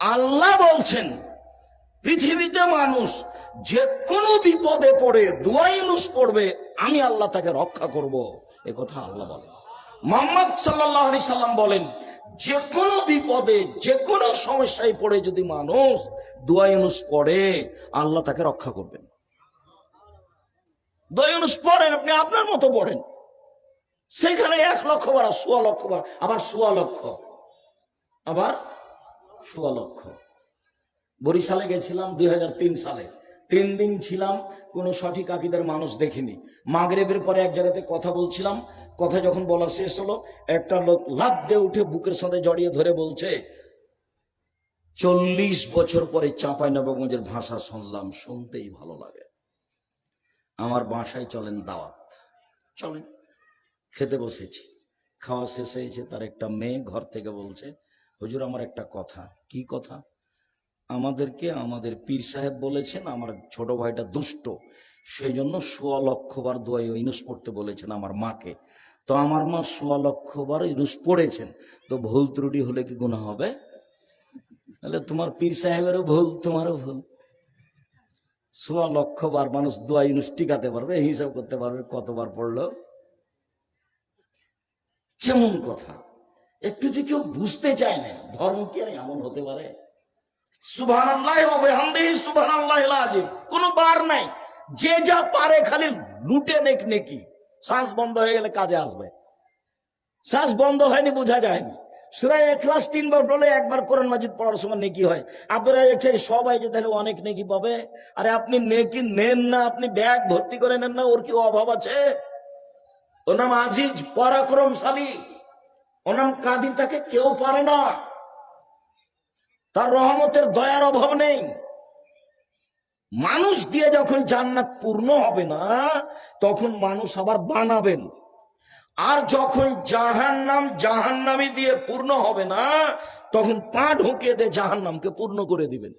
আল্লাহ বলছেন পৃথিবীতে মানুষ যে কোনো বিপদে পড়ে দোয়া ইউনুস পড়বে, আমি আল্লাহ তাকে রক্ষা করব। এ কথা আল্লাহ বলেন। মুহাম্মদ সাল্লাল্লাহু আলাইহি সাল্লাম বলেন, যে কোনো বিপদে যে কোনো সমস্যায় পড়ে যদি মানুষ দোয়া ইউনুস পড়ে, আল্লাহ তাকে রক্ষা করবেন। দোয়া ইউনুস পড়েন, আপনি আপনার মতো পড়েন, সেখানে 1 লক্ষ বার, 1.25 লক্ষ বার, আবার 1.25 লক্ষ, আবার 1.25 লক্ষ। বরিশালে গেছিলাম 2003 সালে, 3 দিন ছিলাম, কোনো সঠিক আকীদার মানুষ দেখিনি। মাগরিবের পরে এক জায়গাতে কথা বলছিলাম, কথা যখন বলা শেষ হলো, একটা লোক লাফ দিয়ে উঠে বুকের সাথে জড়িয়ে ধরে বলছে, 40 বছর পরে চাঁপাইনবাবগঞ্জের ভাষা শুনলাম, শুনতেই ভালো লাগে। আমার বাসায় চলেন, দাওয়াত চলেন। খেতে বসেছি, খাওয়া শেষ হয়েছে, তার একটা মেয়ে ঘর থেকে বলছে, হুজুর আমার একটা কথা। কি কথা? আমাদেরকে আমাদের পীর সাহেব বলেছেন আমার ছোট ভাইটা দুষ্ট, সেই জন্য 1.25 লক্ষ বার দোয়া ইউনুস পড়তে বলেছেন আমার মাকে। তো আমার মা 1.25 লক্ষ বার ইউনুস পড়েছেন, তো ভুল ত্রুটি হলে কি গুনাহ হবে? তাহলে তোমার পীর সাহেবেরও ভুল, তোমারও ভুল। 1.25 লক্ষ বার মানুষ দোয়া ইউনুস টিকাতে পারবে, হিসাব করতে পারবে কতবার পড়লো। কেমন কথা! একটু যে কেউ বুঝতে চায় না, ধর্ম কি আর এমন হতে পারে? সুবহানাল্লাহি ওয়া বিহামদিহি সুবহানাল্লাহিল আযীম, কোনো বার নাই। যে যা পারে খালি লুটে নেকি। শ্বাস বন্ধ হয়ে গেলে কাজে আসবে। শ্বাস বন্ধ হয়নি, বোঝা যায়নি। সূরা ইখলাস 3 বার পড়লে একবার কোরআন মাজিদ পড়ার সময় নেকি হয়। আপনারা সবাই যে তাহলে অনেক নেকি পাবে। আরে আপনি নেকি নেন না, আপনি ব্যাগ ভর্তি করে নেন না, ওর কি অভাব আছে? ওর নাম আজিজ, পরাক্রমশালী, ওর নাম কাদির, তাকে কেউ পারে না। তার রহমতের দয়ার অভাব নেই। মানুষ দিয়ে যখন জান্নাত পূর্ণ হবে না, তখন মানুষ আবার বানাবেন। আর যখন জাহান্নামী দিয়ে পূর্ণ হবে না, তখন পা ঢুকিয়ে দিয়ে জাহান্নামকে পূর্ণ করে দিবেন।